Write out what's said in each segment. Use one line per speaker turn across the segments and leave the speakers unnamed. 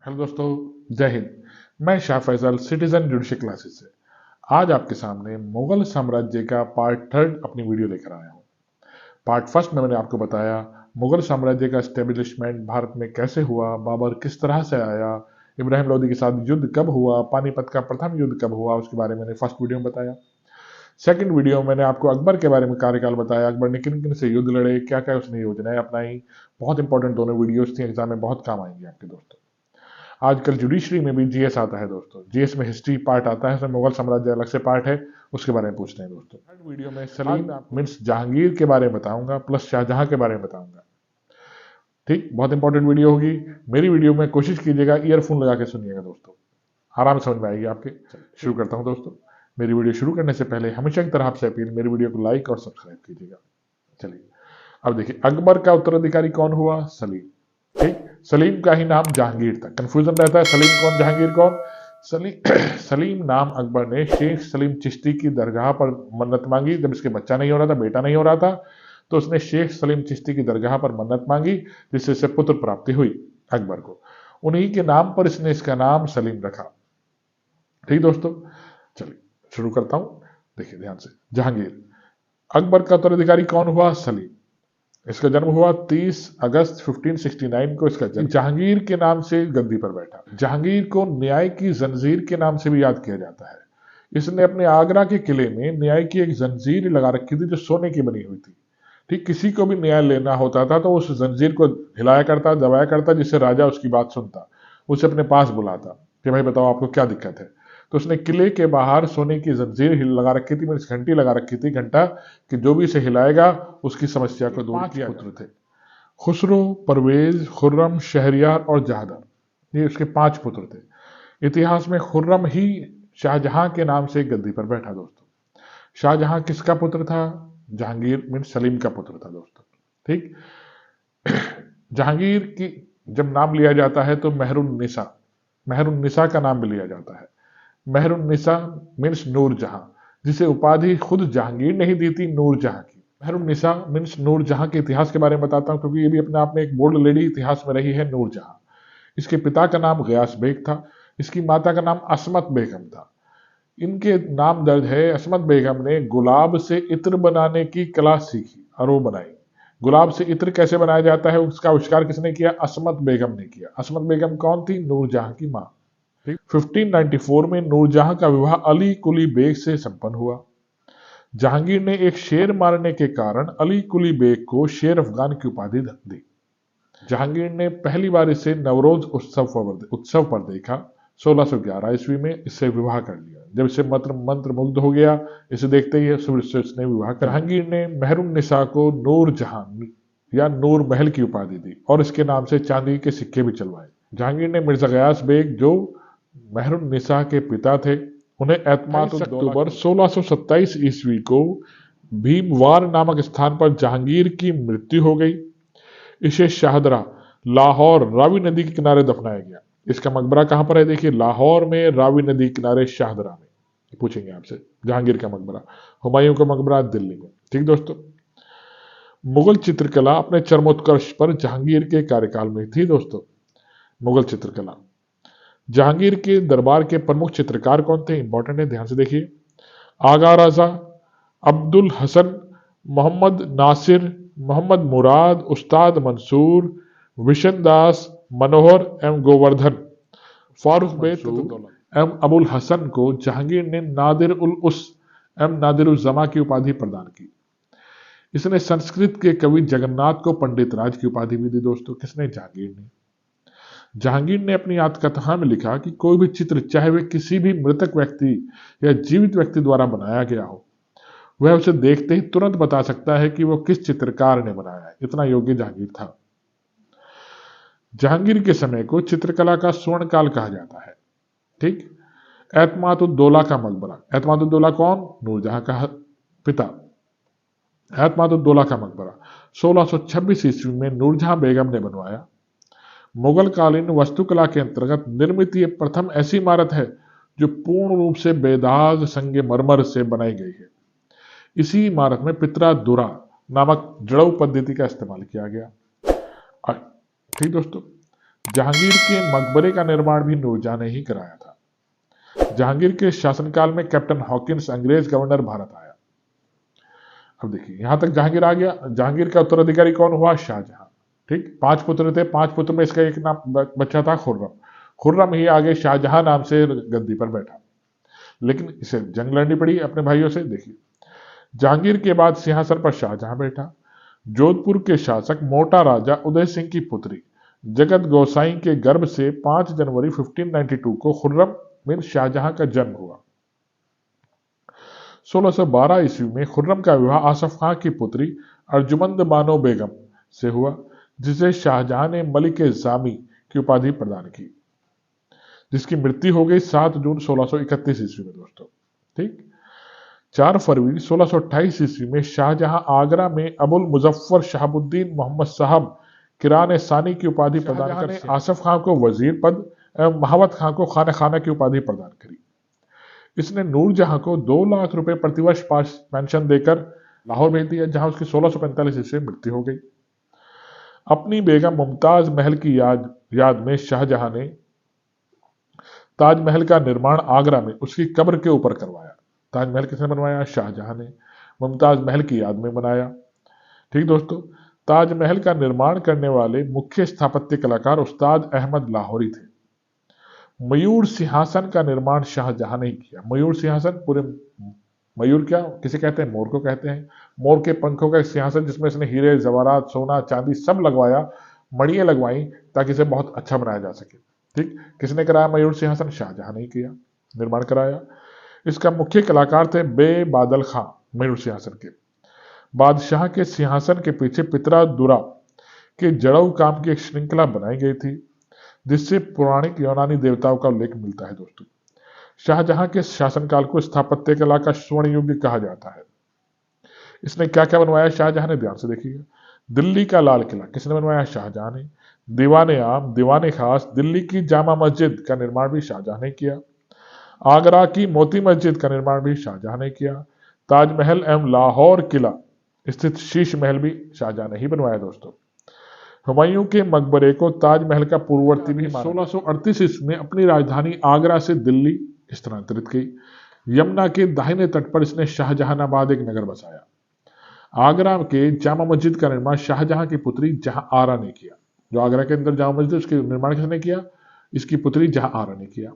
Hello दोस्तों, जय हिंद। मैं Shah Faisal citizen judicial classes से आज आपके सामने मुगल साम्राज्य का पार्ट थर्ड अपनी वीडियो लेकर आया हूँ। पार्ट फर्स्ट में मैंने आपको बताया मुगल साम्राज्य का एस्टेब्लिशमेंट भारत में कैसे हुआ, बाबर किस तरह से आया, इब्राहिम लोदी के साथ युद्ध कब हुआ, पानीपत का प्रथम युद्ध कब हुआ, उसके बारे में मैंने फर्स्ट वीडियो में बताया। सेकंड वीडियो में मैंने आपको अकबर के बारे में कार्यकाल बताया, अकबर ने किन किन से युद्ध लड़े, क्या क्या उसने योजनाएं अपनाई। बहुत इंपॉर्टेंट दोनों वीडियोस थी, एग्जाम में बहुत काम आएंगे आपके दोस्तों। आजकल जुडिशरी में भी जीएस आता है दोस्तों, जीएस में हिस्ट्री पार्ट आता है, उसमें मुगल साम्राज्य अलग से पार्ट है, उसके बारे में पूछते हैं दोस्तों। थर्ड वीडियो में सलीम मीन्स जहांगीर के बारे में बताऊंगा, प्लस शाहजहां के बारे में बताऊंगा। ठीक, बहुत इंपॉर्टेंट वीडियो होगी। मेरी वीडियो में कोशिश कीजिएगा ईयरफोन लगा के सुनिएगा दोस्तों, आराम से समझ में आएगी आपके। शुरू करता हूं दोस्तों। मेरी वीडियो शुरू करने से पहले हमेशा की तरह आपसे अपील, मेरी वीडियो को लाइक और सब्सक्राइब कीजिएगा। चलिए, अब देखिए अकबर का उत्तराधिकारी कौन हुआ? सलीम। ठीक, सलीम का ही नाम जहांगीर था। कंफ्यूजन रहता है सलीम कौन जहांगीर कौन। सलीम सलीम नाम अकबर ने शेख सलीम चिश्ती की दरगाह पर मन्नत मांगी। जब इसके बच्चा नहीं हो रहा था, बेटा नहीं हो रहा था, तो उसने शेख सलीम चिश्ती की दरगाह पर मन्नत मांगी, जिससे इसे पुत्र प्राप्ति हुई अकबर को। उन्हीं के नाम पर इसने इसका नाम सलीम रखा। ठीक दोस्तों, चलिए शुरू करता हूं। देखिए ध्यान से, जहांगीर अकबर का उत्तराधिकारी कौन हुआ? सलीम। इसका जन्म हुआ 30 अगस्त 1569 को। इसका जन्म जहांगीर के नाम से गद्दी पर बैठा। जहांगीर को न्याय की जंजीर के नाम से भी याद किया जाता है। इसने अपने आगरा के किले में न्याय की एक जंजीर लगा रखी थी, जो सोने की बनी हुई थी। ठीक, किसी को भी न्याय लेना होता था तो उस जंजीर को हिलाया करता, दबाया करता, जिससे राजा उसकी बात सुनता, उसे अपने पास बुलाता कि भाई बताओ आपको क्या दिक्कत है। तो उसने किले के बाहर सोने की जंजीर लगा रखी थी, मीन्स घंटी लगा रखी थी, घंटा, कि जो भी इसे हिलाएगा उसकी समस्या को दूर किया। पुत्र थे खुसरो, परवेज, खुर्रम, शहरियार और जहादर। ये उसके 5 पुत्र थे। इतिहास में खुर्रम ही शाहजहां के नाम से गद्दी पर बैठा दोस्तों। शाहजहां किसका पुत्र था? जहांगीर मीन सलीम का पुत्र था दोस्तों। ठीक, जहांगीर की जब नाम लिया जाता है तो मेहरुन्निसा, मेहरुन्निसा का नाम भी लिया जाता है। मेहरुन्निसा मीन्स नूर जहां, जिसे उपाधि खुद जहांगीर ने ही दी थी, नूर जहां की। मेहरुन्निसा मीन्स नूर जहां के इतिहास के बारे में बताता हूं, क्योंकि ये भी अपने आप में एक बोल्ड लेडी इतिहास में रही है, नूर जहां। इसके पिता का नाम गयास बेग था। इसकी माता का नाम असमत बेगम था। इनके नाम दर्ज है। असमत बेगम ने गुलाब से इत्र बनाने की कला सीखी और वो बनाई। गुलाब से इत्र कैसे बनाया जाता है उसका आविष्कार किसने किया? असमत बेगम ने किया। असमत बेगम कौन थी? नूरजहां की मां। 1594 में नूरजहां का विवाह अली कुली बेग से संपन्न हुआ। जहांगीर ने एक शेर मारने के कारण अली कुली बेग को शेर अफगान की उपाधि दी। जहांगीर ने पहली बार इसे नवरोज उत्सव पर देखा। 1611 ईस्वी में इससे विवाह कर लिया। जब इसे मंत्र मुग्ध हो गया, इसे देखते ही उसने विवाह कर। जहांगीर ने मेहरुन्निसा को नूर जहां या नूर महल की उपाधि दी और इसके नाम से चांदी के सिक्के भी चलवाए। जहांगीर ने मिर्जा गयास बेग, जो मेहरुन्निसा के पिता थे, उन्हें एतमाद अक्टूबर 1627 ईस्वी को भीमवार नामक स्थान पर जहांगीर की मृत्यु हो गई। इसे शाहदरा, लाहौर, रावी नदी के किनारे दफनाया गया। इसका मकबरा कहां पर है? देखिए, लाहौर में रावी नदी के किनारे शाहदरा में। पूछेंगे आपसे जहांगीर का मकबरा। हुमायूं का मकबरा दिल्ली में। ठीक दोस्तों, मुगल चित्रकला अपने चरमोत्कर्ष पर जहांगीर के कार्यकाल में थी दोस्तों। मुगल चित्रकला, जहांगीर के दरबार के प्रमुख चित्रकार कौन थे? इंपॉर्टेंट है, ध्यान से देखिए। आगा राजा, अब्दुल हसन, मोहम्मद नासिर, मोहम्मद मुराद, उस्ताद मंसूर, विशन दास, मनोहर एवं गोवर्धन, फारूक बेग एवं अबुल हसन को जहांगीर ने नादिर उल उस एवं नादिर उल जमा की उपाधि प्रदान की। इसने संस्कृत के कवि जगन्नाथ को पंडित राज की उपाधि भी दी दोस्तों। किसने? जहांगीर ने। जहांगीर ने अपनी आत्मकथा में लिखा कि कोई भी चित्र, चाहे वह किसी भी मृतक व्यक्ति या जीवित व्यक्ति द्वारा बनाया गया हो, वह उसे देखते ही तुरंत बता सकता है कि वह किस चित्रकार ने बनाया है। इतना योग्य जहांगीर था। जहांगीर के समय को चित्रकला का स्वर्ण काल कहा जाता है। ठीक, एतमादुद्दौला का मकबरा। एतमादुद्दौला कौन? नूरजहां का पिता। एतमादुद्दौला का मकबरा 1626 ईस्वी में नूरजहां बेगम ने बनवाया। मुगल कालीन वास्तुकला के अंतर्गत निर्मित ये प्रथम ऐसी इमारत है जो पूर्ण रूप से बेदाग संगमरमर से बनाई गई है। इसी इमारत में पित्रा दुरा नामक जड़ऊ पद्धति का इस्तेमाल किया गया। ठीक दोस्तों, जहांगीर के मकबरे का निर्माण भी नूरजहां ने ही कराया था। जहांगीर के शासनकाल में कैप्टन हॉकिंस अंग्रेज गवर्नर भारत आया। अब देखिए यहां तक जहांगीर आ गया। जहांगीर का उत्तराधिकारी कौन हुआ? शाहजहां। ठीक, 5 पुत्र थे, 5 पुत्र में इसका एक नाम बच्चा था खुर्रम। खुर्रम ही आगे शाहजहां नाम से गद्दी पर बैठा, लेकिन इसे जंग लड़नी पड़ी अपने भाइयों से। देखिए जहांगीर के बाद सिंहासन पर शाहजहां बैठा। जोधपुर के शासक मोटा राजा उदय सिंह की पुत्री जगत गोसाई के गर्भ से 5 जनवरी 1592 को खुर्रम बिन शाहजहां का जन्म हुआ। 1612 ईस्वी में खुर्रम का विवाह आसफ खां की पुत्री अर्जुमंद बानो बेगम से हुआ, जिसे शाहजहां ने मलिक जामी की उपाधि प्रदान की, जिसकी मृत्यु हो गई 7 जून 1631 ईस्वी में दोस्तों। ठीक, 4 फरवरी 1628 ईस्वी में शाहजहां आगरा में अबुल मुजफ्फर शहाबुद्दीन मोहम्मद साहब किरान सानी की उपाधि प्रदान कर आसफ खां को वजीर पद एवं महावत खां को खाना खाना की उपाधि प्रदान करी। इसने नूरजहां को 2 लाख रुपए प्रतिवर्ष पेंशन देकर लाहौर भेज दिया, जहां उसकी 1645 ईस्वी में मृत्यु हो गई। अपनी बेगम मुमताज महल की याद में शाहजहां ने ताजमहल का निर्माण आगरा में उसकी कब्र के ऊपर करवाया। ताजमहल किसने बनवाया? शाहजहां ने। मुमताज महल की याद में बनाया। ठीक दोस्तों, ताजमहल का निर्माण करने वाले मुख्य स्थापत्य कलाकार उस्ताद अहमद लाहौरी थे। मयूर सिंहासन का निर्माण शाहजहां ने किया। मयूर सिंहासन पूरे, मयूर क्या किसे कहते हैं? मोर को कहते हैं। मोर के पंखों का सिंहासन जिसमें इसने हीरे जवाहरात सोना चांदी सब लगवाया, मणियां लगवाई ताकि इसे बहुत अच्छा बनाया जा सके। ठीक, किसने कराया मयूर सिंहासन? शाहजहां ने किया, निर्माण कराया। इसका मुख्य कलाकार थे बे बादल खां। मयूर सिंहासन के बादशाह के सिंहासन के पीछे पितरा दुरा के जड़ऊ काम की एक श्रृंखला बनाई गई थी, जिससे पौराणिक यूनानी देवताओं का उल्लेख मिलता है दोस्तों। शाहजहां के शासनकाल को स्थापत्य कला का स्वर्ण युग कहा जाता है। इसने क्या क्या बनवाया शाहजहां ने? ध्यान से देखिएगा। दिल्ली का लाल किला किसने बनवाया? शाहजहां ने। दीवाने आम, दीवाने खास, दिल्ली की जामा मस्जिद का निर्माण भी शाहजहां ने किया। आगरा की मोती मस्जिद का निर्माण भी शाहजहां ने किया। ताजमहल एवं लाहौर किला स्थित शीश महल भी शाहजहां ने ही बनवाया दोस्तों। हुमायूं के मकबरे को ताजमहल का पूर्ववर्ती भी 1638 ईस्वी में अपनी राजधानी आगरा से दिल्ली स्थानांतरित की। यमुना के दाहिने तट पर इसने शाहजहानाबाद एक नगर बसाया। आगरा के जामा मस्जिद का निर्माण शाहजहां की पुत्री जहां आरा ने किया। जो आगरा के अंदर जामा मस्जिद, उसके निर्माण किसने किया? इसकी पुत्री जहां आरा ने किया।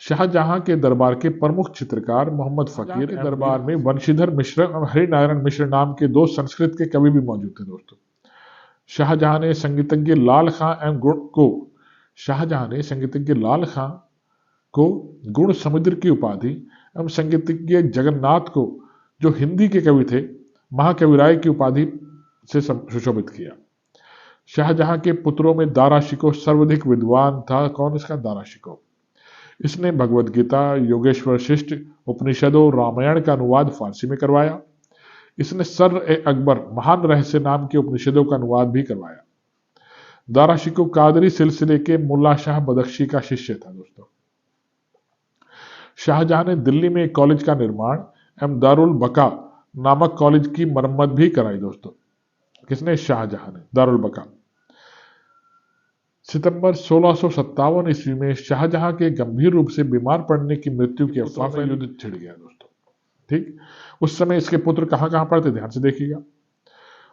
शाहजहां के दरबार के प्रमुख चित्रकार मोहम्मद फकीर के दरबार में वंशीधर मिश्र और हरिनारायण मिश्र नाम के 2 संस्कृत के कवि भी मौजूद थे दोस्तों। शाहजहां ने संगीतज्ञ लाल खां को गुण समुद्र की उपाधि एवं संगीतज्ञ जगन्नाथ को, जो हिंदी के कवि थे, महाकवि राय की उपाधि से सुशोभित किया। शाहजहां के पुत्रों में दारा शिकोह सर्वाधिक विद्वान था। कौन इसका? दारा शिकोह। इसने भगवद गीता, योगेश्वर शिष्ट, उपनिषदों, रामायण का अनुवाद फारसी में करवाया। इसने सर ए अकबर महान रहस्य नाम के उपनिषदों का अनुवाद भी करवाया। दारा शिकोह कादरी सिलसिले के मुल्ला शाह बदख्शी का शिष्य था दोस्तों। शाहजहां ने दिल्ली में एक कॉलेज का निर्माण एवं दारुल बका नामक कॉलेज की मरम्मत भी कराई दोस्तों। किसने? शाहजहां ने। दारुल बका। सितंबर 1657 ईस्वी में शाहजहां के गंभीर रूप से बीमार पड़ने की मृत्यु की अफवाह में युद्ध छिड़ गया दोस्तों। ठीक, उस समय इसके पुत्र कहां कहां पर थे? ध्यान से देखिएगा।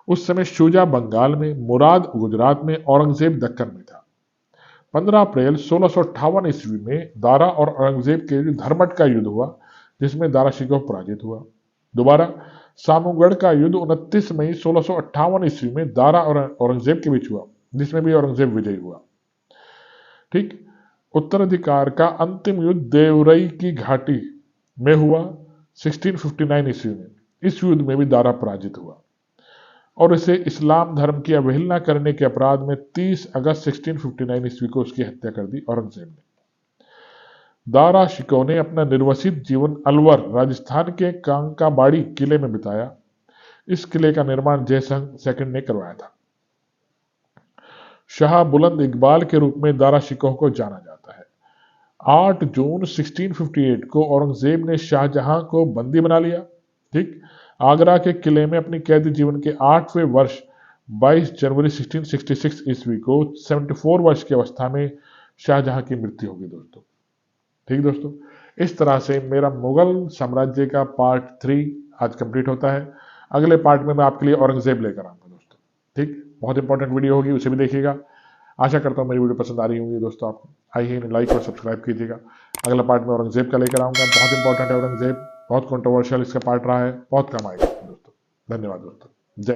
उस समय शुजा बंगाल में, मुराद गुजरात में, औरंगजेब दक्कन में था। 15 अप्रैल 1658 ईस्वी में दारा और औरंगजेब के धर्मट का युद्ध हुआ, जिसमें दारा शिकोह पराजित हुआ। दोबारा सामूगढ़ का युद्ध 29 मई 1658 ईस्वी में दारा और औरंगजेब के बीच हुआ, जिसमें भी औरंगजेब विजयी हुआ। ठीक, उत्तराधिकार का अंतिम युद्ध देवरई की घाटी में हुआ 1659 ईस्वी में। इस युद्ध में भी दारा पराजित हुआ और इसे इस्लाम धर्म की अवहेलना करने के अपराध में 30 अगस्त 1659 ईस्वी को उसकी हत्या कर दी औरंगजेब ने। दारा शिकोह ने अपना निर्वसित जीवन अलवर, राजस्थान के कांकाबाड़ी किले में बिताया। इस किले का निर्माण जयसिंह सेकंड ने करवाया था। शाह बुलंद इकबाल के रूप में दारा शिकोह को जाना जाता है। 8 जून 1658 को औरंगजेब ने शाहजहां को बंदी बना लिया। ठीक, आगरा के किले में अपनी कैदी जीवन के 8वें वर्ष 22 जनवरी 1666 ईस्वी को 74 वर्ष की अवस्था में शाहजहां की मृत्यु होगी दोस्तों। ठीक दोस्तों, इस तरह से मेरा मुगल साम्राज्य का पार्ट 3 आज कंप्लीट होता है। अगले पार्ट में मैं आपके लिए औरंगजेब लेकर आऊंगा दोस्तों। ठीक, बहुत इंपॉर्टेंट वीडियो होगी, उसे भी देखिएगा। आशा करता हूँ मेरी वीडियो पसंद आ रही होंगी दोस्तों आपको। आइए इन्हें लाइक और सब्सक्राइब कीजिएगा। अगला पार्ट में औरंगजेब का लेकर आऊंगा, बहुत इंपॉर्टेंट है औरंगजेब, बहुत कंट्रोवर्शियल इसका पार्ट रहा है, बहुत काम आएगा दोस्तों। धन्यवाद दोस्तों।